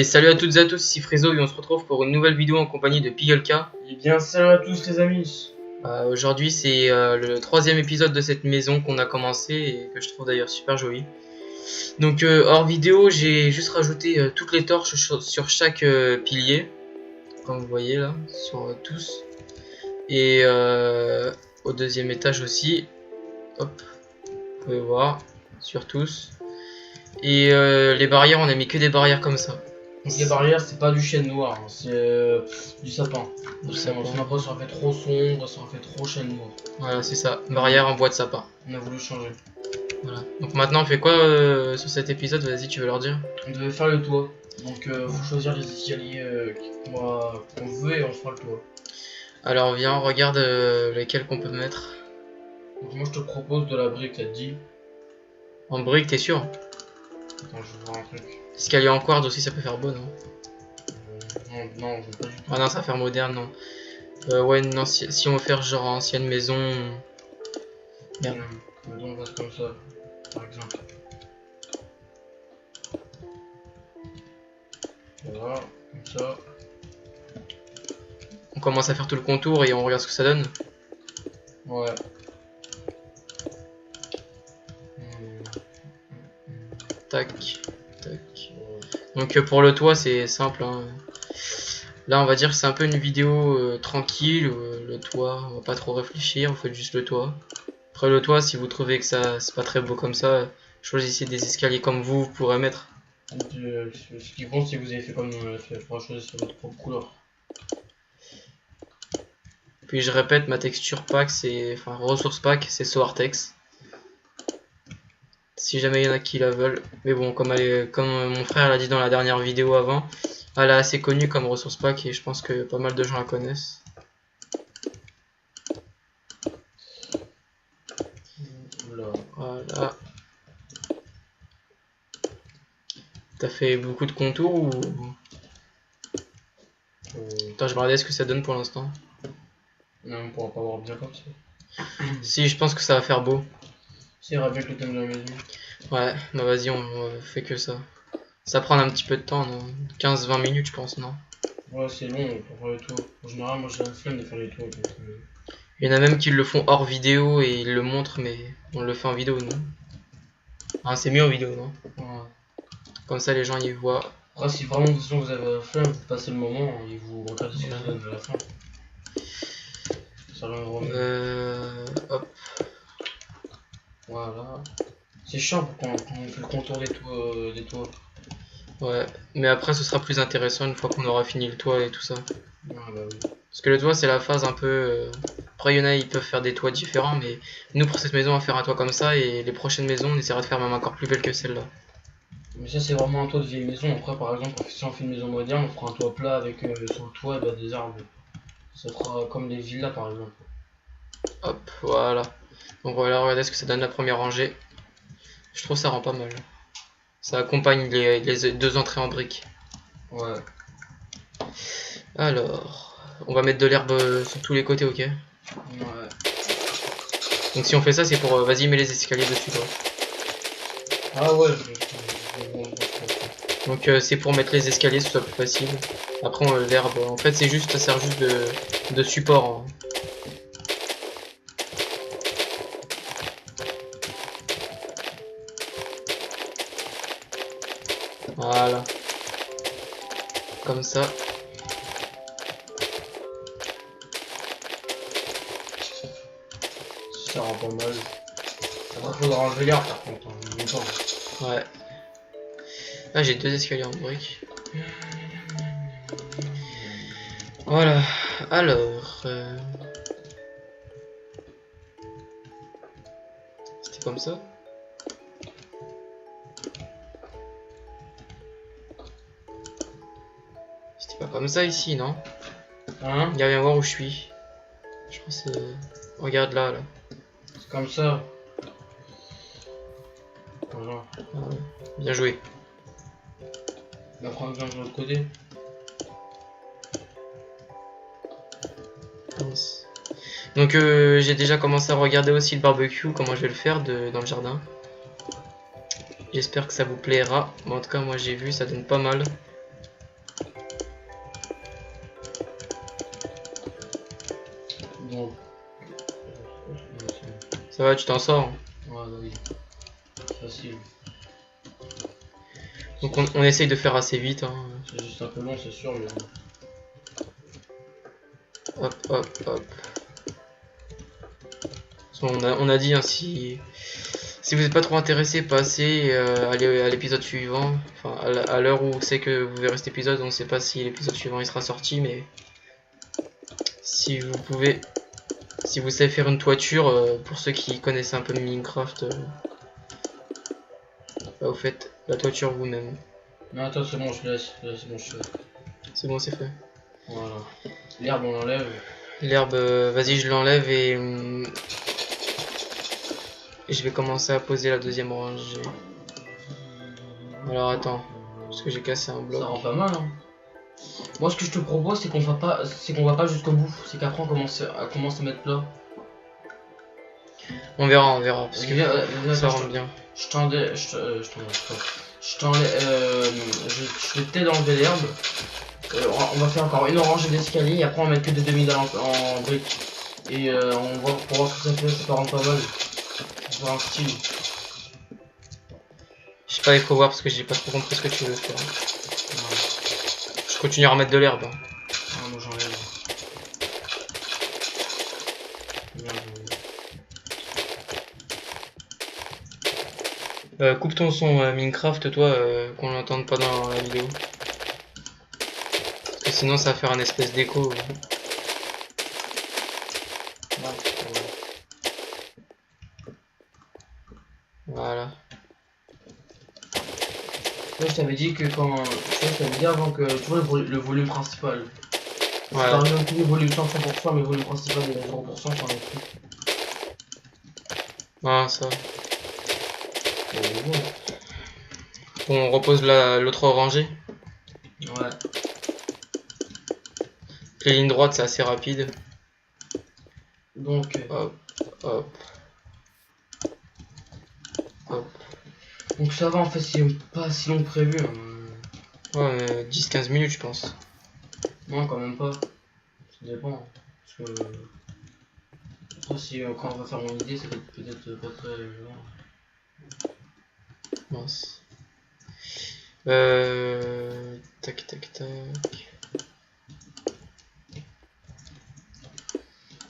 Et salut à toutes et à tous, ici Frizo et on se retrouve pour une nouvelle vidéo en compagnie de Pigelka. Et bien salut à tous les amis. Aujourd'hui c'est le troisième épisode de cette maison qu'on a commencé et que je trouve d'ailleurs super joli. Donc hors vidéo j'ai juste rajouté toutes les torches sur chaque pilier, comme vous voyez là, sur tous. Et au deuxième étage aussi, hop, vous pouvez voir, sur tous. Et les barrières, on a mis que des barrières comme ça. Donc les barrières c'est pas du chêne noir, hein, c'est du sapin. Du sapin. Après ça en fait trop sombre, ça en fait trop chêne noir. Voilà, c'est ça, barrière en bois de sapin. On a voulu changer. Voilà. Donc maintenant on fait quoi sur cet épisode? Vas-y, tu veux leur dire? On devait faire le toit. Donc faut choisir les escaliers qu'on veut et on fera le toit. Alors viens, on regarde lesquels qu'on peut mettre. Donc moi je te propose de la brique, ça te dit? En brique, t'es sûr? Attends, je vais voir un truc. Escalier en quartz aussi, ça peut faire beau, non? Non, je veux pas du tout. Ah non, ça va faire moderne, non. Ouais, non, si on veut faire genre ancienne maison... Merde. Donc on va comme ça, par exemple. Voilà, comme ça. On commence à faire tout le contour et on regarde ce que ça donne. Ouais. Tac, tac. Donc pour le toit, c'est simple, hein. Là, on va dire que c'est un peu une vidéo tranquille. Le toit, on va pas trop réfléchir, vous faites juste le toit. Après le toit, si vous trouvez que ça c'est pas très beau comme ça, choisissez des escaliers comme vous pourrez mettre. Ce qui compte, c'est que vous avez fait comme nous on l'a fait. Il faudra choisir votre propre couleur. Puis je répète, ma texture pack, c'est, enfin ressource pack, c'est Soartex. Si jamais il y en a qui la veulent. Mais bon, comme mon frère l'a dit dans la dernière vidéo avant, elle est assez connue comme ressource pack et je pense que pas mal de gens la connaissent. Voilà. T'as fait beaucoup de contours ou... Attends, je vais regarder ce que ça donne pour l'instant. Non, on pourra pas voir bien comme ça. Si, je pense que ça va faire beau. Ça ira bien avec le thème de la maison. Ouais, bah vas-y, on fait que ça. Ça prend un petit peu de temps, non? 15-20 minutes, je pense, non? Ouais, c'est long pour faire les tours. En général, moi j'ai la flemme de faire les tours. Donc, Il y en a même qui le font hors vidéo et ils le montrent, mais on le fait en vidéo, non? Ah, c'est mieux en vidéo, non? ouais. Comme ça, les gens y voient. Après, si vraiment de toute façon vous avez la flemme, vous passez le moment et vous regardez ce que ça donne à la fin. Ça va vraiment. Hop. Voilà. C'est chiant quand on fait le contour des toits. Ouais, mais après ce sera plus intéressant une fois qu'on aura fini le toit et tout ça. Ah bah oui. Parce que le toit c'est la phase un peu... Après il y en a, ils peuvent faire des toits différents, mais nous pour cette maison on va faire un toit comme ça et les prochaines maisons on essaiera de faire même encore plus belle que celle-là. Mais ça c'est vraiment un toit de vieille maison. Après par exemple si on fait une maison moderne, on fera un toit plat avec sur le toit bah, des arbres. Ça fera comme des villas par exemple. Hop, voilà. Donc voilà, regardez ce que ça donne la première rangée. Je trouve ça rend pas mal. Ça accompagne les deux entrées en briques. Ouais. Alors, on va mettre de l'herbe sur tous les côtés, ok? Ouais. Donc si on fait ça, c'est pour... vas-y, mets les escaliers dessus, toi. Ah ouais. Donc c'est pour mettre les escaliers, ce soit plus facile. Après, l'herbe, en fait, c'est juste, ça sert juste de support. Hein. Voilà. Comme ça. Ça rend pas mal. Après faudra enlever l'herbe par contre, en même temps. Ouais. Là j'ai deux escaliers en briques. Voilà. Alors. C'était comme ça. C'était pas comme ça ici, non? Hein? Viens voir où je suis. Je pense que c'est... Regarde là, là. C'est comme ça. Voilà. Ouais. Bien joué. On va prendre de l'autre côté. Donc j'ai déjà commencé à regarder aussi le barbecue, comment je vais le faire dans le jardin. J'espère que ça vous plaira. Bon, en tout cas moi j'ai vu, ça donne pas mal. Donc. Ça va, tu t'en sors? Ouais, bah oui. Facile. Donc on essaye de faire assez vite. Hein. C'est juste un peu long, c'est sûr, mais. Hop, hop, hop. On a dit, hein, si vous n'êtes pas trop intéressé, passez, allez à l'épisode suivant. Enfin, à l'heure où c'est que vous verrez cet épisode, on ne sait pas si l'épisode suivant il sera sorti, mais si vous pouvez, si vous savez faire une toiture, pour ceux qui connaissent un peu de Minecraft, bah, vous faites la toiture vous-même. Non, attends, c'est bon, je laisse. C'est bon, je fais. C'est bon, c'est fait. Voilà. L'herbe, on l'enlève. L'herbe, vas-y, je l'enlève et je vais commencer à poser la deuxième rangée. Alors attends, parce que j'ai cassé un bloc. Ça rend pas mal, hein. Moi, ce que je te propose, c'est qu'on va pas jusqu'au bout. C'est qu'après, on commence à mettre plat. On verra, parce que ça rentre rentre bien. Je vais t'aider d'enlever l'herbe. On va faire encore une rangée d'escalier et après on va mettre que des demi-dalles en briques. Et on va pour voir ce que ça fait, ça rend pas mal. Ça fait un style. Je sais pas, il faut voir parce que j'ai pas trop compris ce que tu veux faire. Ouais. Je continue à remettre de l'herbe. Ah, moi j'enlève. Coupe ton son Minecraft, toi, qu'on l'entende pas dans la vidéo. Parce que sinon ça va faire un espèce d'écho. Voilà. Moi je t'avais dit que quand. Je t'avais dit avant que. Tu vois le volume principal. Ouais. Par exemple, le volume 100%, mais le volume principal est à 0%, ça enlève plus. Ah, ça. Bon. On repose l'autre rangée. Ouais. Les lignes droites, c'est assez rapide. Donc. Hop, hop. Hop. Donc ça va en fait, c'est pas si long que prévu. Hein. Ouais, 10-15 minutes, je pense. Non, quand même pas. Ça dépend. Parce que. Après, si quand on va faire mon idée, ça va être peut-être pas très. Mince. Tac, tac, tac.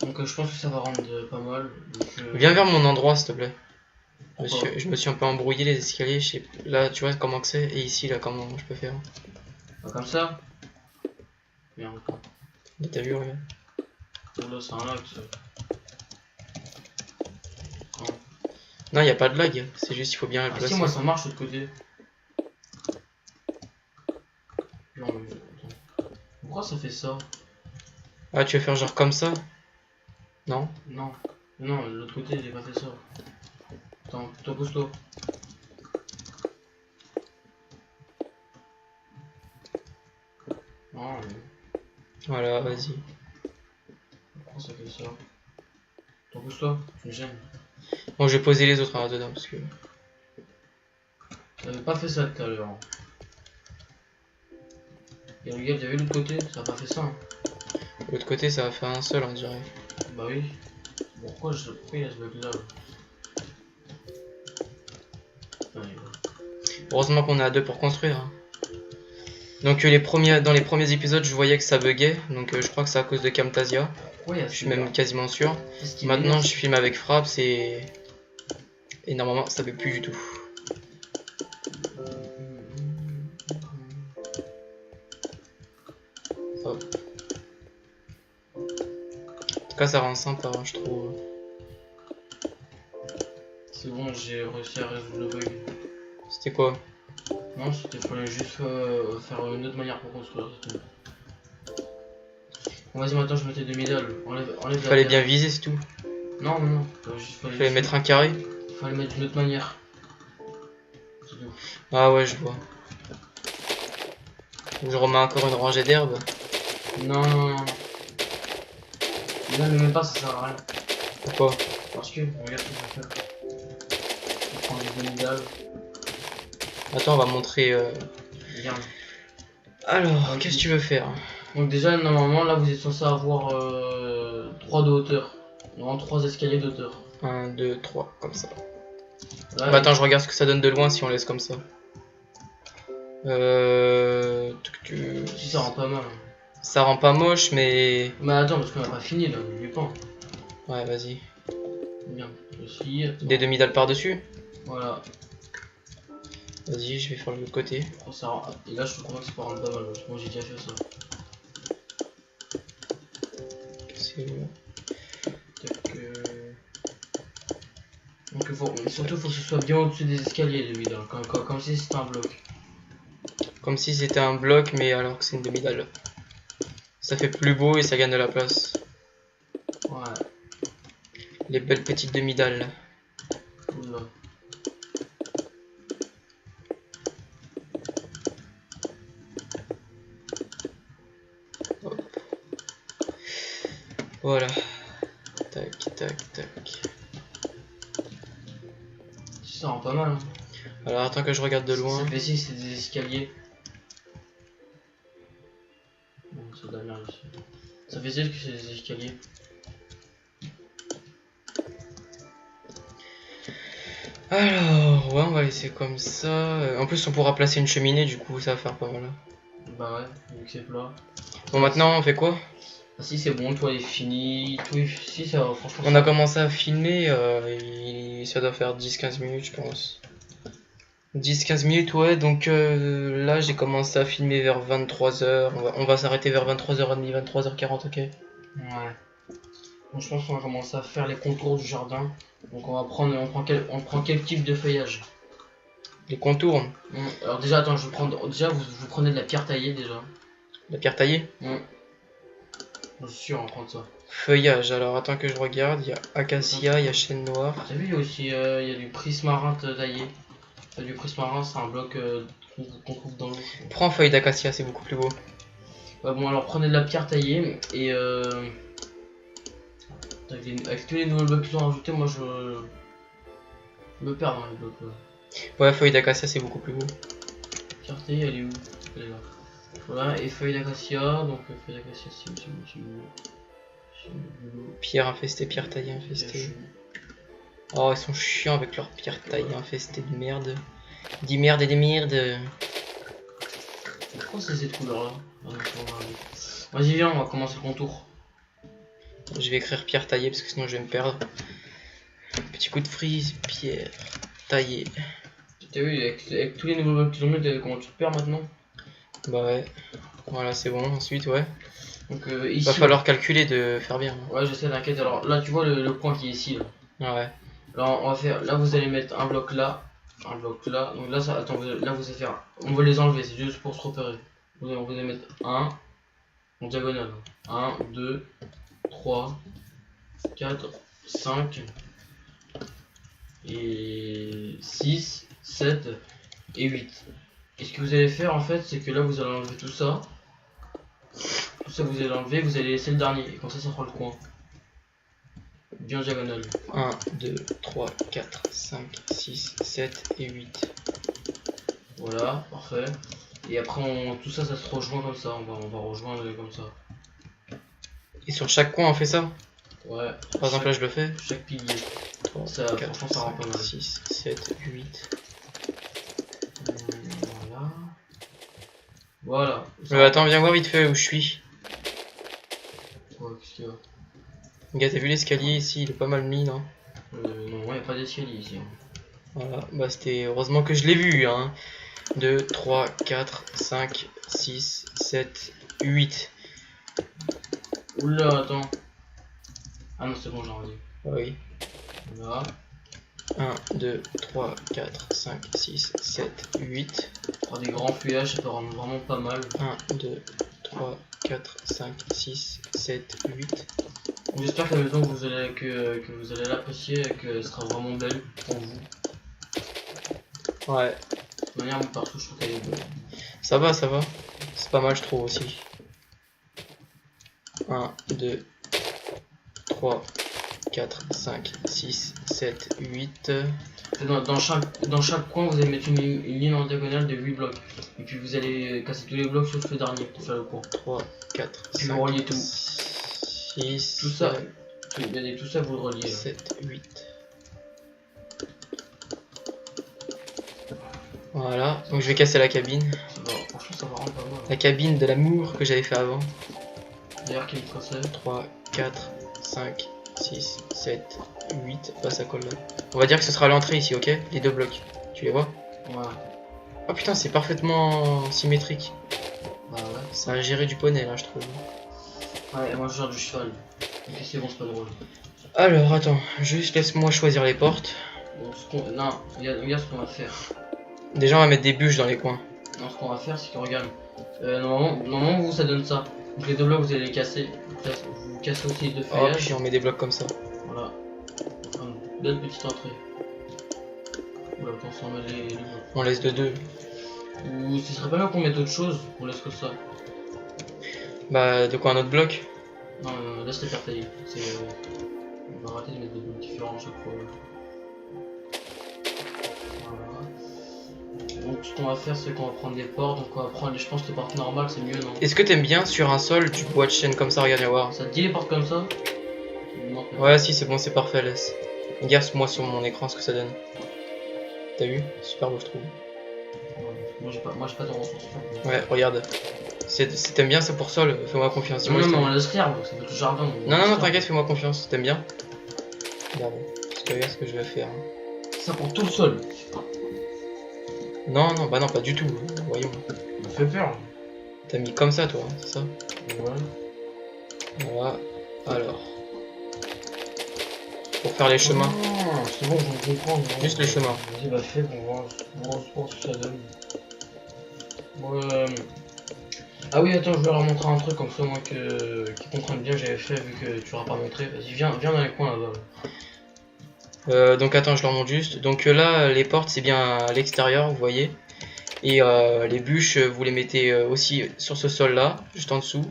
Donc je pense que ça va rendre pas mal. Donc, Viens vers mon endroit, s'il te plaît. Je me suis un peu embrouillé les escaliers. Là, tu vois comment que c'est. Et ici, là, comment je peux faire. Comme ça. Merde. Là, t'as vu, regarde. Là, c'est un lag, ça. Non, il n'y a pas de lag. C'est juste, il faut bien le placer. Si, moi, ça marche de l'autre côté. Pourquoi ça fait ça? Ah, tu veux faire genre comme ça? Non? Non. Non, de l'autre côté, j'ai pas fait ça. Attends, toi, pousse-toi. Non, mais... Voilà, vas-y. Pourquoi ça fait ça? Toi, pousse-toi, tu me gênes. Bon, je vais poser les autres dedans parce que. T'avais pas fait ça tout à l'heure. Et regarde, t'as vu l'autre côté, ça a pas fait ça. Hein. De l'autre côté, ça va faire un seul, on dirait. Bah oui. Pourquoi il y a ce bug là? Heureusement qu'on est à deux pour construire. Hein. Donc dans les premiers épisodes, je voyais que ça buguait. Donc je crois que c'est à cause de Camtasia. Ouais, je suis même quasiment sûr. Maintenant, je filme avec Fraps et normalement, ça bug plus du tout. Hop. En tout cas, ça rend sympa, hein, je trouve. C'est bon, j'ai réussi à résoudre le bug. C'était quoi? Non, c'était fallait juste faire une autre manière pour construire. Bon, vas-y, maintenant je mettais demi-dalles. Enlève Fallait bien viser, c'est tout. Non, non, non. Fallait mettre un carré. Fallait mettre d'une autre manière. Ah ouais, je vois. Je remets encore une rangée d'herbes. Non, non, non. Là, ne même pas, ça sert à rien. Pourquoi? Parce que, regarde ce que ça fait. On prend les demi-dalles. Attends, on va montrer. Regarde. Alors, qu'est-ce que tu veux faire? Donc déjà, normalement, là, vous êtes censé avoir 3 de hauteur. Vraiment 3 escaliers de hauteur. 1, 2, 3, comme ça. Là, Bah attends, je regarde ce que ça donne de loin si on laisse comme ça. Si ça rend pas mal. Ça rend pas moche, mais... Mais attends, parce qu'on a pas fini là, n'oublie pas. Ouais, vas-y. Bien, aussi. Des demi-dalles par-dessus. Voilà. Vas-y, je vais faire de l'autre côté. Oh, ça rend... Et là, je trouve que ça peut rendre pas mal. Moi, j'ai déjà fait ça. C'est... Donc, surtout, faut que ce soit bien au-dessus des escaliers, les vides, comme si c'était un bloc. Comme si c'était un bloc, mais alors que c'est une demi-dalle. Ça fait plus beau et ça gagne de la place. Ouais. Les belles petites demi-dalles. Oula. Hop. Voilà. Tac, tac, tac. Ça rend pas mal. Hein. Alors attends que je regarde de loin. Ça fait ici, c'est des escaliers. Bon, ça doit bien ici. Ça fait que c'est des escaliers. Alors, ouais, on va laisser comme ça. En plus, on pourra placer une cheminée, du coup, ça va faire pas mal. Bah ouais, vu que c'est plat. Bon, maintenant, on fait quoi? Ah si, c'est bon, toi, il est fini. Tout est... Si, ça va, franchement. On a commencé à filmer, ça doit faire 10-15 minutes, je pense. 10-15 minutes, ouais, donc là, j'ai commencé à filmer vers 23h. On va s'arrêter vers 23h30, 23h40, ok? Ouais. Donc, je pense qu'on va commencer à faire les contours du jardin. Donc on prend quel type de feuillage? Les contours. Alors déjà attends, je vais prendre. Déjà vous prenez de la pierre taillée déjà. La pierre taillée. Je suis sûr on va prendre ça. Feuillage, alors attends que je regarde, il y a acacia, il y a chêne noir. T'as vu il y a aussi il y a du prismarin taillé. Du prismarin c'est un bloc qu'on trouve dans l'eau. Prends feuille d'acacia, c'est beaucoup plus beau. Ouais bon alors prenez de la pierre taillée et avec tous les nouveaux blocs qu'ils ont rajoutés, moi je me perds dans les blocs là. Ouais, feuille d'acacia c'est beaucoup plus beau. Pierre taillée elle est où? Elle est là. Voilà, et feuille d'acacia, donc feuille d'acacia c'est où? Pierre infestée, pierre taillée infestée. Oh, ils sont chiants avec leur pierre taillée infestée de merde. Dis merde et des merdes. Pourquoi c'est cette couleur là? Vas-y viens, on va commencer le contour. Je vais écrire pierre taillée parce que sinon je vais me perdre. Petit coup de frise, pierre taillée. T'as vu, avec tous les nouveaux blocs qu'ils ont mis, comment tu te perds maintenant? Bah ouais. Voilà, c'est bon. Ensuite, ouais. Donc ici. Va falloir calculer de faire bien. Ouais, je sais, t'inquiète. Alors là, tu vois le coin qui est ici là. Ouais. Là, on va faire. Là, vous allez mettre un bloc là. Un bloc là. Donc là, ça. Attends, là, vous allez faire. On va les enlever, c'est juste pour se repérer. Vous allez mettre un en diagonale. 1, 2, 3, 4, 5 et 6, 7 et 8. Et ce que vous allez faire en fait, c'est que là vous allez enlever tout ça. Tout ça vous allez l'enlever, vous allez laisser le dernier. Et comme ça fera le coin. Bien diagonale. 1, 2, 3, 4, 5, 6, 7 et 8. Voilà, parfait. Et après tout ça se rejoint comme ça. On va rejoindre comme ça. Et sur chaque coin on fait ça? Ouais. Par exemple là je le fais. Chaque pilier. 3, ça, 4, franchement ça rend pas mal. 6, 7, 8. Voilà. Voilà. Mais attends, viens voir vite fait où je suis. Ouais, qu'est-ce qu'il y a? Gars, t'as vu l'escalier ici, il est pas mal mis, non? Non, il n'y a pas d'escalier ici. Voilà, bah c'était heureusement que je l'ai vu, hein. 2, 3, 4, 5, 6, 7, 8. Oula, attends. Ah non, c'est bon, j'ai rendu. Oui. Voilà. 1, 2, 3, 4, 5, 6, 7, 8. Pour des grands feuillages, ça peut rendre vraiment pas mal. 1, 2, 3, 4, 5, 6, 7, 8. J'espère que la maison que vous allez l'apprécier et qu'elle sera vraiment belle pour vous. Ouais. De toute manière, partout, je trouve qu'elle est belle. Ça va, ça va. C'est pas mal, je trouve aussi. 1, 2, 3, 4, 5, 6, 7, 8. Dans chaque coin, vous allez mettre une ligne en diagonale de 8 blocs. Et puis vous allez casser tous les blocs sur ce dernier pour faire le coin. 3, 4, 5, puis vous reliez tout. 6, Tout ça, tout ça vous le reliez. 7, 8. Voilà, donc je vais casser la cabine. Franchement, ça va rendre pas mal. La cabine de l'amour que j'avais fait avant. D'ailleurs, quel tracé? 3, 4, 5, 6, 7, 8. Bah, ça colle là. On va dire que ce sera l'entrée ici, ok? Les deux blocs. Tu les vois? Ouais. Oh putain, c'est parfaitement symétrique. Bah ouais. Ça a géré du poney là, je trouve. Ouais, et moi je gère du cheval. Ok, c'est bon, c'est pas drôle. Alors, attends, juste laisse-moi choisir les portes. Bon, non, regarde ce qu'on va faire. Déjà, on va mettre des bûches dans les coins. Non, ce qu'on va faire, c'est que regarde. Normalement, vous, ça donne ça. Donc les deux blocs, vous allez les casser. Vous cassez aussi les deux Oh, feuillages. puis on met des blocs comme ça. Voilà. Une belle petite entrée. Voilà, on s'en met les blocs. On laisse de deux. Ou ce serait pas là qu'on mette autre chose, on laisse que ça. Bah, de quoi un autre bloc? Non, laisse les faire tailler. On va arrêter de mettre des blocs différents à chaque fois. Voilà. Donc ce qu'on va faire, c'est qu'on va prendre des portes. Donc on va prendre, je pense, les portes normales, c'est mieux, non? Est-ce que t'aimes bien sur un sol du bois de chêne comme ça? Regarde, viens voir. Ça te dit les portes comme ça? Non, Ouais, si, c'est bon, c'est parfait, laisse. Regarde moi sur mon écran ce que ça donne. T'as vu? Super beau, je trouve. moi j'ai pas de ressources. Ouais, regarde. Si t'aimes bien, c'est pour sol, fais-moi confiance. Non, mais on laisse l'herbe, c'est tout le jardin. Non, t'inquiète, fais-moi confiance. T'aimes bien? Regarde. Parce que regarde ce que je vais faire. Ça pour tout le sol. Non, bah non, pas du tout. Voyons. Ça me fait peur. T'as mis comme ça, toi, c'est ça? Ouais. Voilà. Alors. Pour faire les chemins. Ah, c'est bon, je comprends. Juste les chemins. Vas-y, bah fais, on va voir ce que ça donne. Ah oui, attends, je vais leur montrer un truc comme ça, moi, qu'ils comprennent bien, j'avais fait vu que tu l'auras pas montré. Vas-y, viens dans les coins là-bas. Donc attends, je leur montre juste. Donc là, les portes, c'est bien à l'extérieur, vous voyez. Et les bûches, vous les mettez aussi sur ce sol-là, juste en dessous.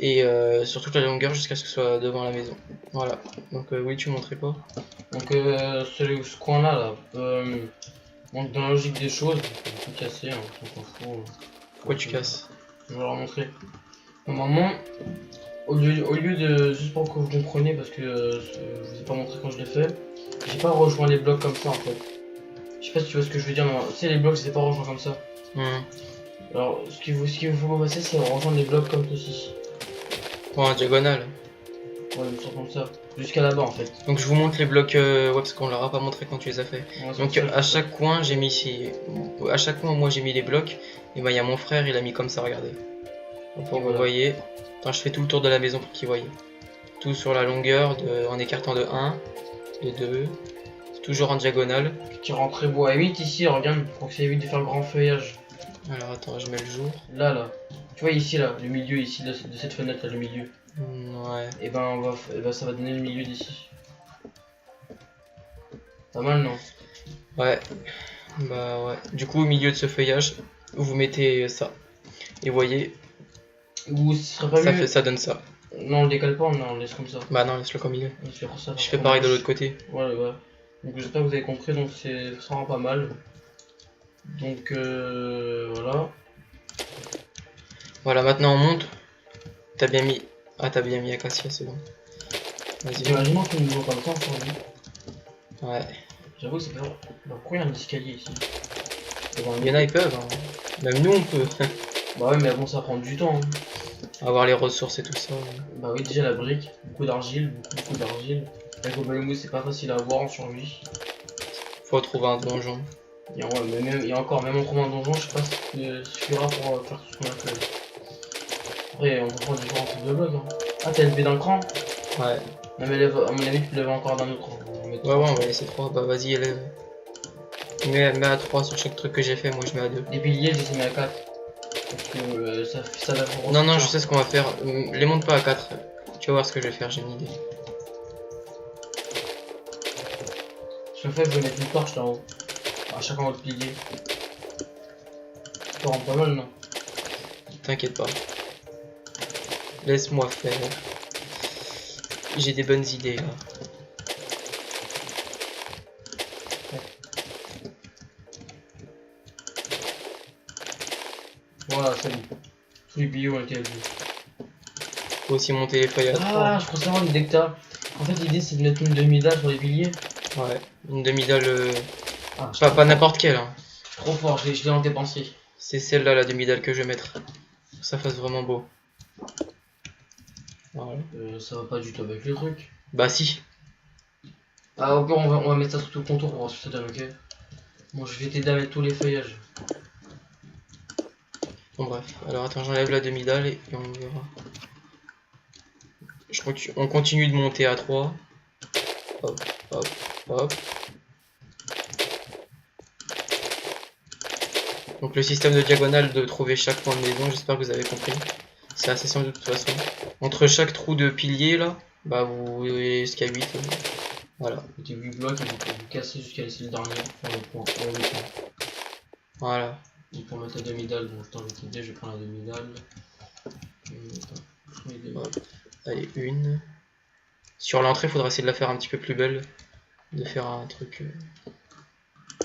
Et sur toute la longueur jusqu'à ce que ce soit devant la maison. Voilà. Donc oui, tu montrais quoi? Donc ce coin-là, donc dans la logique des choses, on peut tout casser, hein, on s'en fout. Pourquoi tu casses? Je vais leur montrer. Normalement, au lieu de, juste pour que vous compreniez, parce que je vous ai pas montré quand je l'ai fait, j'ai pas rejoint les blocs comme ça en fait. Je sais pas si tu vois ce que je veux dire, tu sais les blocs je les ai pas rejoints comme ça. Alors ce qu'il vous faut passer c'est rejoindre les blocs comme ceci. Bon, en diagonale. Ouais, une sorte comme ça. Jusqu'à là-bas en fait. Donc je vous montre les blocs, ouais, parce qu'on leur a pas montré quand tu les as fait. Ouais, Donc à chaque coin j'ai mis ici, à chaque coin moi j'ai mis les blocs, et bah il y a mon frère il a mis comme ça, regardez. Donc pour que vous voyez, attends, je fais tout le tour de la maison pour qu'ils voient. Tout sur la longueur, en écartant de 1, de 2, toujours en diagonale. Qui rentrait bois, évite ici, regarde, pour que ça évite de faire le grand feuillage. Alors attends, je mets le jour. Là, tu vois ici là, le milieu ici de cette fenêtre là, le milieu. Ouais. Et ben ça va donner le milieu d'ici. Pas mal non? Ouais. Bah ouais. Du coup au milieu de ce feuillage, vous mettez ça. Et vous voyez, ou ce serait pas ça mieux... ça donne ça. Non, on le décale pas, on le laisse comme ça. Bah non, laisse-le comme il est. Ça, Je fais pareil de l'autre côté. Ouais. Donc j'espère que vous avez compris, donc ça rend pas mal. Donc voilà. Voilà, maintenant on monte. T'as bien mis. Ah, t'as bien mis Acacia, c'est bon. Vas-y. Imagine qu'on nous comme ça ensemble. Ouais. J'avoue que c'est pas. Pourquoi il y a un escalier ici? Il y en a, ils peuvent. Hein. Même nous, on peut. Bah ouais, mais bon, ça prend du temps. Hein. Avoir les ressources et tout ça. Bah oui, déjà la brique, beaucoup d'argile, beaucoup d'argile. Avec le mousse, c'est pas facile à avoir en survie. Faut trouver un donjon. Et encore, même en trouvant un donjon, je sais pas si ça suffira pour faire tout ce qu'on a fait. Après, on peut prendre différents types de blocs. Hein. Ah, t'as élevé d'un cran? Ouais. Non, mais à mon avis, tu lèves encore d'un autre. Ouais, on va laisser 3. Bah, vas-y, élève. Mets à 3 sur chaque truc que j'ai fait, moi je mets à 2. Les piliers, je les ai mis à 4. Parce que ça va pour. Non, je sais ce qu'on va faire. Les monte pas à 4. Tu vas voir ce que je vais faire, j'ai une idée. Ce que je fais, je vais mettre une torche là-haut. À chacun votre pilier. Ça rend pas mal, non? T'inquiète pas. Laisse-moi faire. J'ai des bonnes idées là. Voilà, c'est bon. Tous les piliers ont été élevés. Faut aussi monter les feuilles à 3. Ah, je crois savoir l'idée que t'as. En fait, l'idée c'est de mettre une demi-dalle sur les piliers. Ouais, une demi-dalle. Ah, Pas n'importe quelle. Hein. Trop fort, je l'ai en dépensé. C'est celle-là, la demi-dalle que je vais mettre. Pour que ça fasse vraiment beau. Voilà. Ça va pas du tout avec le truc. Bah si. Ah, ok, on va mettre ça sur tout le contour pour voir ce que ça donne, ok. Bon, je vais t'aider à mettre tous les feuillages. Bon bref, alors attends, j'enlève la demi-dalle et on verra. On continue de monter à 3. Hop, hop, hop. Donc le système de diagonale de trouver chaque point de maison, j'espère que vous avez compris. C'est assez simple de toute façon. Entre chaque trou de pilier là, bah vous voyez jusqu'à 8. Voilà. Mettez 8 blocs et vous cassez jusqu'à laisser le dernier pour le point. Voilà. Et pour mettre la demi-dalle, bon, je vais t'aider, je prends la demi-dalle. Hop. Allez, une. Sur l'entrée, il faudra essayer de la faire un petit peu plus belle. De faire un truc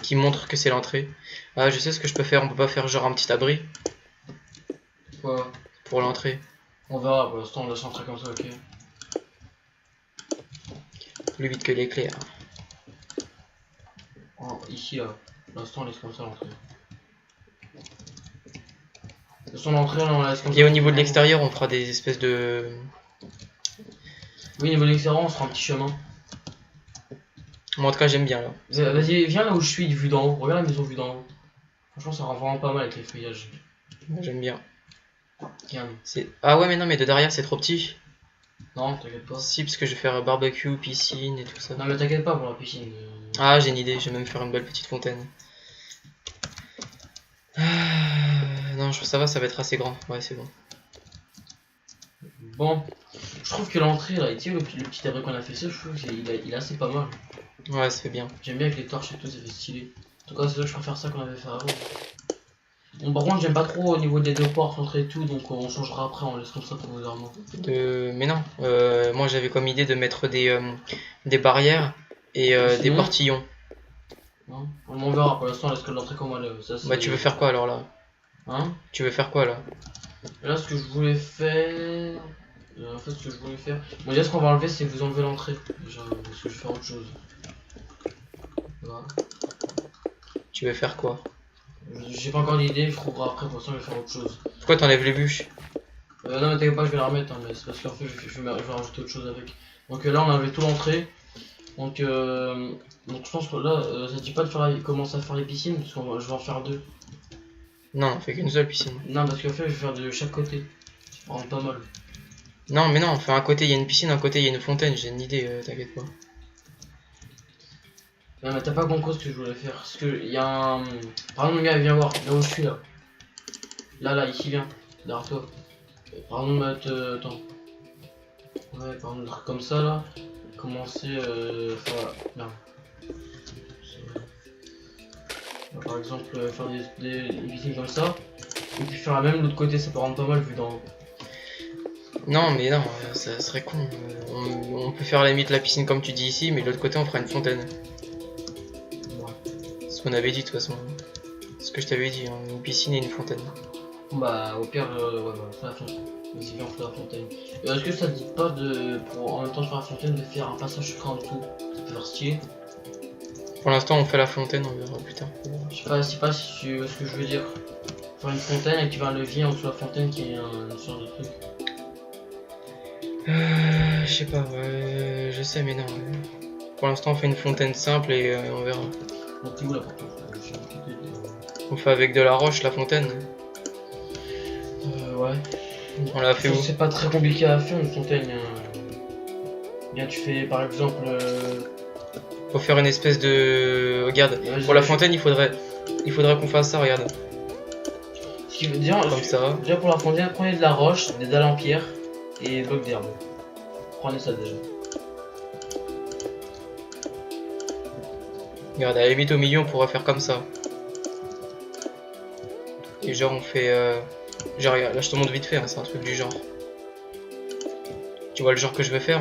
qui montre que c'est l'entrée. Ah, je sais ce que je peux faire, on peut pas faire genre un petit abri. Quoi? Pour l'entrée. On verra, pour l'instant on laisse entrer comme ça, ok. Plus vite que l'éclair. Oh, ici là, pour l'instant on laisse comme ça l'entrée. De son entrée là on la laisse comme ça. Et au niveau de l'extérieur, on fera des espèces de... Oui, au niveau de l'extérieur on se fera un petit chemin. Moi en tout cas j'aime bien là. Vas-y, viens là où je suis, vue d'en haut. Regarde la maison vue d'en haut. Franchement ça rend vraiment pas mal avec les feuillages. Moi j'aime bien. Regarde. Ah ouais mais non mais de derrière c'est trop petit. Non, t'inquiète pas. Si parce que je vais faire barbecue, piscine et tout ça. Non mais t'inquiète pas pour la piscine. Ah j'ai une idée, je vais même faire une belle petite fontaine. Non je ça va, ça va être assez grand. Ouais c'est bon. Bon, je trouve que l'entrée là, tu sais le petit abri qu'on a fait ça, je trouve qu'il est assez pas mal. Ouais ça fait bien. J'aime bien avec les torches et tout, ça fait stylé. En tout cas, c'est ça, je préfère ça qu'on avait fait avant. Bon, par contre, j'aime pas trop au niveau des deux portes, l'entrée et tout, donc on changera après, on laisse comme ça provisoirement. Mais non, moi j'avais comme idée de mettre des barrières et des portillons. Non, on verra, pour l'instant, on laisse que l'entrée comme elle est. Ça, Bah tu veux faire quoi alors là? Hein? Tu veux faire quoi là? Et là, ce que je voulais faire... En fait, ce que je voulais faire... Bon, déjà, ce qu'on va enlever, c'est vous enlever l'entrée. Déjà, parce que je vais faire autre chose. Voilà. Tu veux faire quoi? J'ai pas encore d'idée, je trouverai après, pour ça, je vais faire autre chose. Pourquoi t'enlèves les bûches? Non, mais t'inquiète pas, je vais la remettre, hein, mais c'est parce qu'en fait, je vais rajouter autre chose avec. Donc là, on a enlevé tout l'entrée. Donc je pense que là, ça te dit pas de faire commencer à faire les piscines, parce que je vais en faire deux. Non, on fait qu'une seule piscine. Non, parce qu'en fait, je vais faire de chaque côté. Ça rend pas mal. Non, mais non, enfin un côté il y a une piscine, un côté il y a une fontaine, j'ai une idée, t'inquiète pas. Non, mais t'as pas compris ce que je voulais faire. Parce que il y a un. Par exemple, gars, viens voir, là où je suis là. Là, ici, viens. Derrière toi. Par exemple, attends. Ouais, par exemple, un truc comme ça là. Commencer. Enfin, merde. Par exemple, faire des piscines comme ça. Et puis faire la même de l'autre côté, ça peut rendre pas mal vu d'en haut. Non, mais non, ça serait con. On peut faire à la limite la piscine comme tu dis ici, mais de l'autre côté on fera une fontaine. Ouais. C'est ce qu'on avait dit de toute façon. C'est ce que je t'avais dit, hein, une piscine et une fontaine. Bah, au pire, ouais, bah, on fait la fontaine. Vas-y, viens, on fait la fontaine. Est-ce que ça te dit pas de, pour en même temps de faire la fontaine, de faire un passage secret en dessous? Ça peut faire stylé. Pour l'instant on fait la fontaine, on verra plus tard. Je sais pas si tu vois ce que je veux dire. Faire une fontaine et tu vas un levier en dessous de la fontaine qui est une sorte de truc. Je sais pas, je sais mais non. Pour l'instant on fait une fontaine simple et on verra. Donc t'es où là pour toi? On fait avec de la roche la fontaine. Ouais. On l'a fait où? C'est pas très compliqué à faire une fontaine. Bien, tu fais par exemple. Faut faire une espèce de... Regarde, pour la fontaine il faudrait qu'on fasse ça, regarde. Ce qui veut dire, comme ça. Déjà pour la fontaine, prenez de la roche, des dalles en pierre et blocs d'herbe. Prenez ça déjà. Regarde, à la limite au milieu on pourrait faire comme ça. Et genre on fait... Genre regarde, là je te montre vite fait, hein, c'est un truc du genre. Tu vois le genre que je veux faire?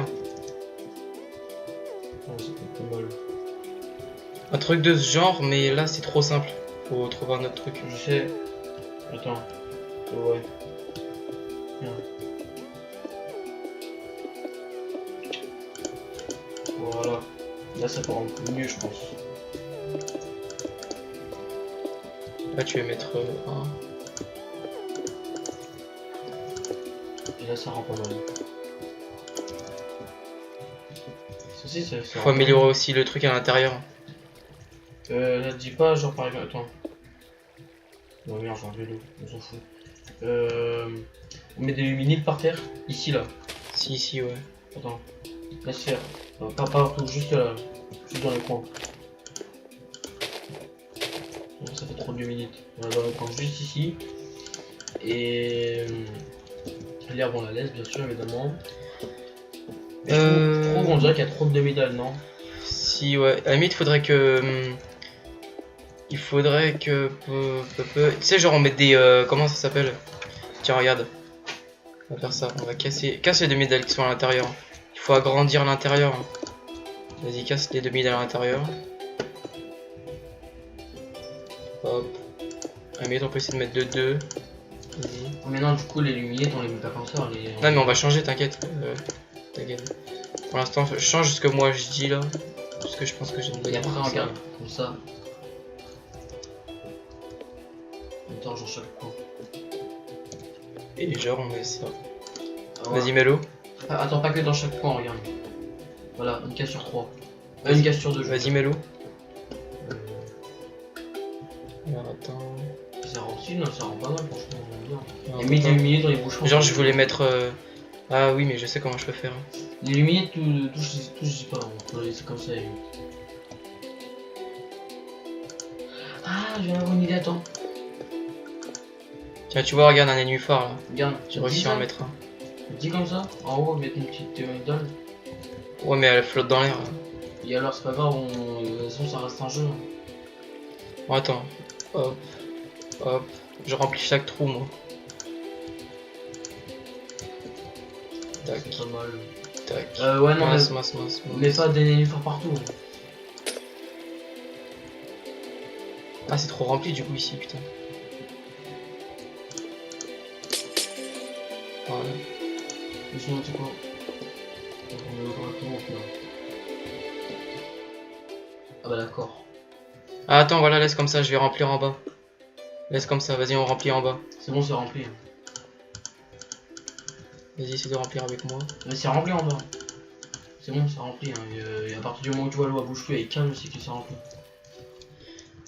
Un truc de ce genre, mais là c'est trop simple. Faut trouver un autre truc. Je sais. Attends. Ouais. Là ça peut rendre mieux je pense. Là tu vas mettre 1. Et là ça rend pas mal. Ceci ça Faut améliorer aussi le truc à l'intérieur. Là dis pas genre par exemple. Attends. Non merde j'ai enlevé l'eau, on s'en fout. On met des luminiques par terre, ici là. Si, ici, ouais. Attends. Laisse faire. Non, pas partout, juste là. Juste dans les coins. Non, ça fait trop de luminiques. On va dans les coins juste ici. Et l'herbe on la laisse bien sûr évidemment. Mais je trouve on dirait qu'il y a trop de demi-dalles, non? Si, ouais. À la limite, faudrait que. Il faudrait que. Tu sais, genre, on met des. Comment ça s'appelle? Tiens, regarde. On va faire ça. On va casser les demi-dalles qui sont à l'intérieur. Il faut agrandir l'intérieur. Vas-y, casse les demi-dalles à l'intérieur. Hop. À la limite, on peut essayer de mettre de 2. Vas-y. Mais non, du coup, les luminettes on les met pas comme ça. Non, mais on va changer, t'inquiète. T'inquiète. Pour l'instant, je change ce que moi je dis là. Parce que je pense que j'ai une bonne Et après, idée. regarde, comme ça. Attends, j'en chaque coin. Et genre, on met ça. Ah, ouais. Vas-y, mets-le. Ah, attends, pas que dans chaque coin, regarde. Voilà, une case sur 3. Une case sur 2. Vas-y, mets-le. Alors, attends. Ça rend aussi, non, ça rend pas mal, franchement, on aime bien. Alors, Et mets des luminettes dans les bouchons. genre, je voulais mettre. Ah oui, mais je sais comment je peux faire. Les luminettes, tout je sais pas, on peut laisser comme ça. Ah, j'ai une idée, attends. Tiens, tu vois, regarde un nénuphar là. Regarde, J'ai réussi à en mettre un. Dis comme ça, en haut, mettre une petite dalle. Ouais, mais elle flotte dans l'air. Et alors, c'est pas grave, de toute façon, ça reste un jeu. Bon, attends. Hop. Hop. Je remplis chaque trou, moi. Tac. C'est pas mal. Tac. Ouais, non, Masse. mais pas des nénuphars partout. Ah, c'est trop rempli du coup ici, putain. Voilà. Mais sinon, tu sais quoi? On met correctement, là. Ah bah d'accord. Ah, attends, voilà, laisse comme ça, je vais remplir en bas. Laisse comme ça, vas-y, on remplit en bas. C'est bon, c'est rempli. Vas-y, essaie de remplir avec moi. Mais c'est rempli en bas. C'est bon, c'est rempli. Hein. Et à partir du moment où tu vois l'eau à bouche plus et calme, c'est que c'est rempli.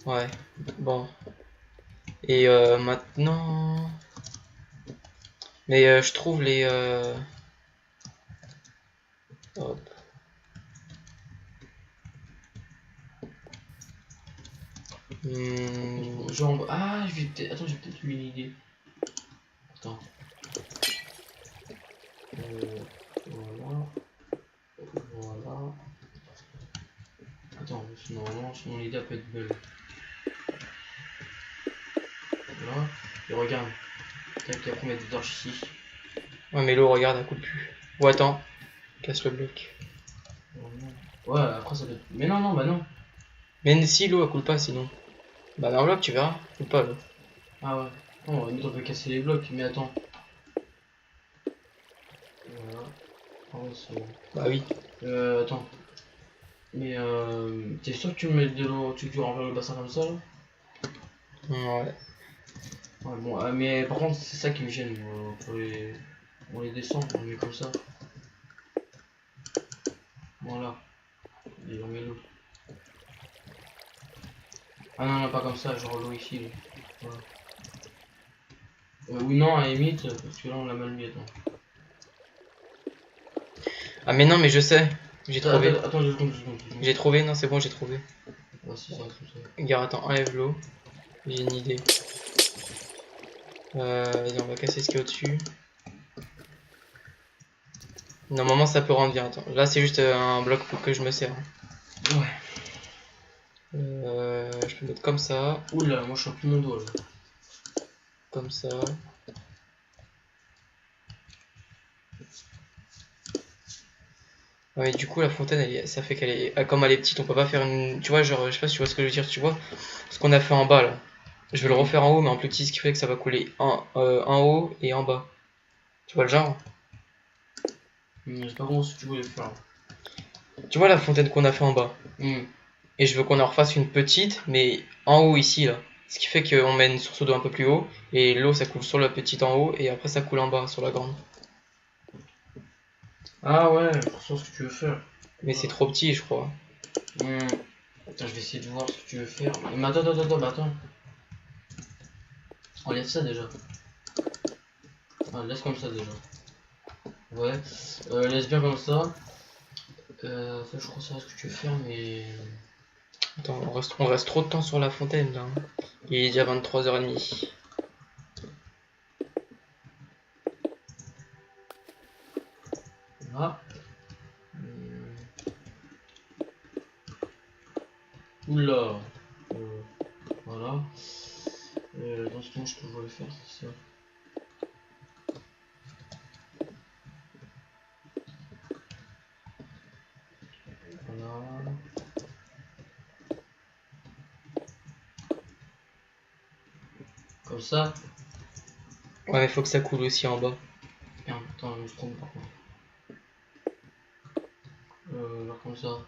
Ouais, bon. Et maintenant... Mais je trouve les... Hop. Genre, ah, je vais peut-être... Attends, j'ai peut-être eu une idée. Attends. Voilà. Voilà. Attends, normalement, mon idée peut être belle. Voilà. Et regarde. Tac, après, on met des torches ici. Ouais, mais l'eau, regarde, elle coule plus. Ou attends. Casse le bloc. Ouais, après ça peut être... Mais non, bah non. Mais si l'eau, elle coule pas sinon. Bah dans le bloc, tu verras. Elle coule pas l'eau. Ah ouais. Non, on peut casser les blocs, mais attends. Voilà. Ah ouais, c'est bon. Bah oui. Attends. Mais t'es sûr que tu mets de l'eau, tu remplis le bassin comme ça là? Ouais. Ouais, bon, mais par contre, c'est ça qui me gêne. On les descend, on les met comme ça. Voilà. Et on met l'eau. Ah non, non, pas comme ça, genre l'eau ici. Là. Voilà. Ou non, à la limite, parce que là on l'a mal mis, attends. Ah mais non, mais je sais. J'ai trouvé. Attends, 2 secondes. J'ai trouvé, non, c'est bon, j'ai trouvé. Ouais, si, ça reste comme ça. Regarde, attends, enlève l'eau. J'ai une idée. Vas-y, on va casser ce qu'il y a au-dessus. Normalement, ça peut rendre bien. Attends, là, c'est juste un bloc pour que je me sers. Ouais. Je peux mettre comme ça. Oula, moi je sens plus mon doigt là. Comme ça. Ouais, du coup, la fontaine, ça fait qu'elle est. Comme elle est petite, on peut pas faire une. Tu vois, genre, je sais pas si tu vois ce que je veux dire, tu vois. Ce qu'on a fait en bas là. Je vais le refaire en haut, mais en plus petit, ce qui fait que ça va couler en haut et en bas. Tu vois le genre? Je sais pas comment si tu voulais faire. Tu vois la fontaine qu'on a fait en bas? Hmm. Et je veux qu'on en refasse une petite, mais en haut ici, là. Ce qui fait qu'on met une source d'eau un peu plus haut, et l'eau ça coule sur la petite en haut, et après ça coule en bas, sur la grande. Ah ouais, je comprends ce que tu veux faire. Mais c'est trop petit, je crois. Hmm. Attends, je vais essayer de voir ce que tu veux faire. Mais attends. Enlève ça déjà. Ah, laisse comme ça déjà. Ouais. Laisse bien comme ça. Ça, je crois que c'est ce que tu veux faire, mais... Attends, on reste trop de temps sur la fontaine, là. Il est déjà 23h30. Là. Hmm. Oula. Voilà. Dans ce temps, je peux vous le faire, c'est ça. Voilà. Comme ça. Ouais, mais faut que ça coule aussi en bas. Merde, attends, je me trompe par contre. Là, comme ça.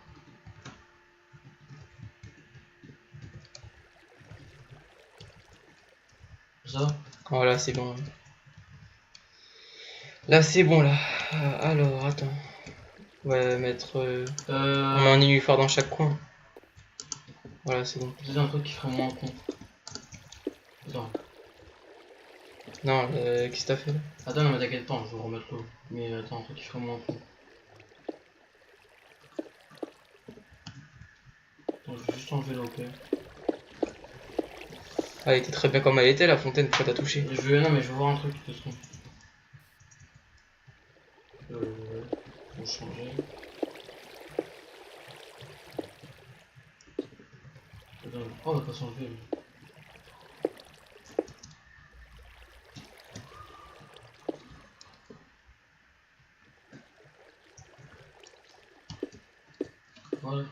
Ça. Voilà, c'est bon. Là, c'est bon, là. Alors, attends. On va mettre... On met un nénuphar dans chaque coin. Voilà, c'est bon. C'est un truc qui ferait moins con. Attends. Non, qu'est-ce que t'as fait là? Attends, non, mais t'inquiète pas, je vais remettre l'eau. Mais attends, un truc qui ferait moins con. Attends, je vais juste enlever l'eau, ok. Ah, elle était très bien comme elle était, la fontaine, pourquoi t'as touché? Non, mais je veux voir un truc, de toute façon. Faut changer. Attends, oh, on va pas s'enlever. Voilà.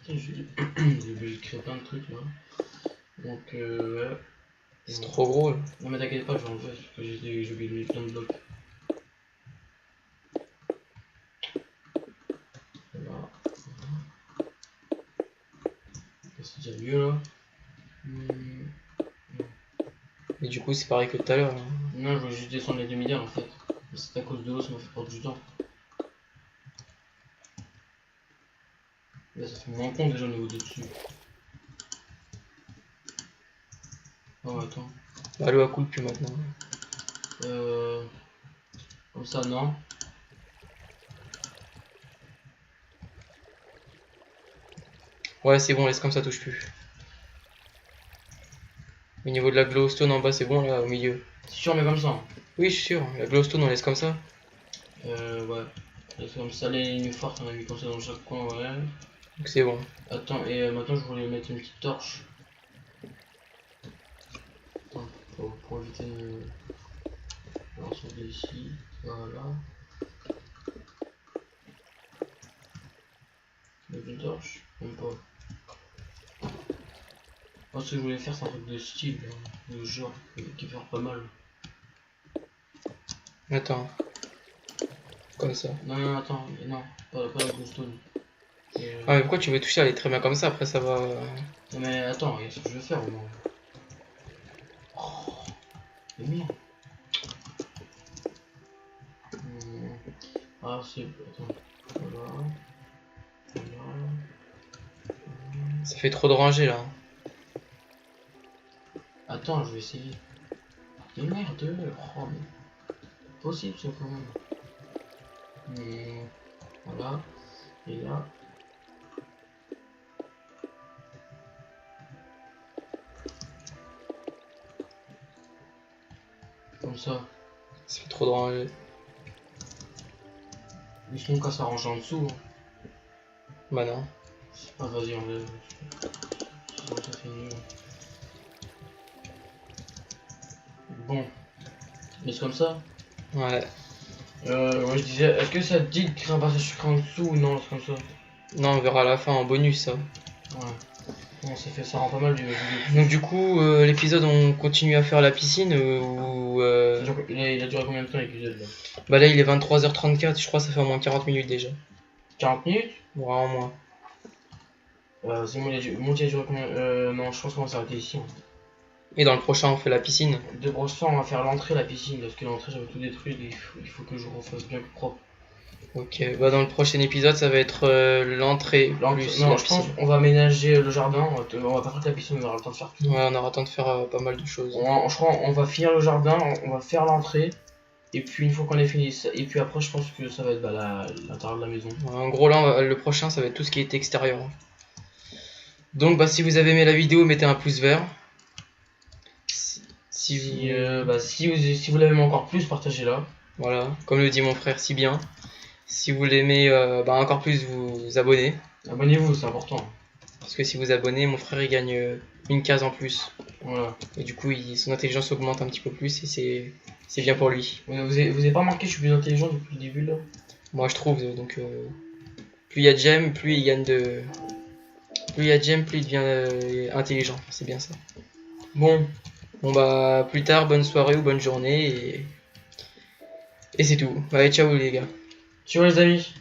J'ai obligé de créer plein de trucs là. Donc, ouais. C'est trop gros là. Non, mais t'inquiète pas, je vais enlever parce que j'ai oublié de mettre plein de blocs. Voilà. C'est déjà mieux là. Et du coup, c'est pareil que tout à l'heure. Là. Non, je voulais juste descendre les demi-heures en fait. C'est à cause de l'eau, ça m'a fait perdre du temps. Là, ça fait moins con déjà au niveau de dessus. Oh, attends. Bah, l'eau elle coule plus maintenant. Comme ça, non. Ouais, c'est bon, laisse comme ça, touche plus. Au niveau de la glowstone en bas, c'est bon là, au milieu. C'est sûr, mais comme ça. Hein. Oui, je suis sûr. La glowstone, on laisse comme ça. Ouais. Laisse comme ça, les lignes fortes, on a mis comme ça dans chaque coin, ouais. Donc c'est bon. Attends, et maintenant je voulais mettre une petite torche. Attends, pour éviter de l'ensemble ici. Voilà. Mettre une torche, même pas. Moi, ce que je voulais faire, c'est un truc de style, hein, de genre, qui fait pas mal. Attends. Comme ça. Non, attends, non, pas la glowstone. Ah, mais pourquoi tu veux toucher? Elle est très bien comme ça, après ça va. Non, mais attends, regarde ce que je vais faire au moins. Oh, mais merde. Ah, c'est. Attends. Voilà. Voilà. Ça fait trop de rangées là. Attends, je vais essayer. Mais merde, oh, mais possible ça quand même. Voilà. Et là. Comme ça. Ça fait trop de rangées. Mais sinon, quand ça range en dessous. Hein. Bah non. Ah, vas-y, on va. Sinon, ça fait nul. Bon. Mais c'est comme ça. Ouais. Moi je disais, est-ce que ça te dit de créer un passage secret en dessous ou non, c'est comme ça? Non, on verra à la fin en bonus ça. Ouais. Bon, ça rend pas mal du. Donc du coup, l'épisode on continue à faire la piscine ou... Il a duré combien de temps l'épisode là? Bah là il est 23h34, je crois que ça fait au moins 40 minutes déjà. 40 minutes? Vraiment moins. C'est bon, il a duré combien non, je pense qu'on va s'arrêter ici. Hein. Et dans le prochain, on fait la piscine. De brosse fois, on va faire l'entrée, la piscine, parce que l'entrée, j'avais tout détruit, il faut que je refasse bien propre. Ok, bah dans le prochain épisode, ça va être l'entrée plus non, la je pense piscine. qu'on va aménager le jardin, on va pas faire que la piscine, on aura le temps de faire tout. Ouais, on aura le temps de faire pas mal de choses. Je crois on va finir le jardin, on va faire l'entrée, et puis une fois qu'on ait fini ça, et puis après je pense que ça va être l'intérieur de la maison. Ouais, en gros là, le prochain, ça va être tout ce qui est extérieur. Donc bah si vous avez aimé la vidéo, mettez un pouce vert. Si vous l'aimez encore plus, partagez-la. Voilà, comme le dit mon frère si bien. Si vous l'aimez encore plus, vous abonnez. Abonnez-vous, c'est important. Parce que si vous abonnez, mon frère il gagne une case en plus. Voilà. Et du coup, son intelligence augmente un petit peu plus et c'est bien pour lui. Vous avez pas remarqué que je suis plus intelligent depuis le début là? Moi je trouve, donc plus il y a de gemmes, plus il gagne de... Plus il y a de gemmes, plus il devient intelligent, c'est bien ça. Bon bah plus tard, bonne soirée ou bonne journée et c'est tout. Allez, ciao les gars. Ciao les amis.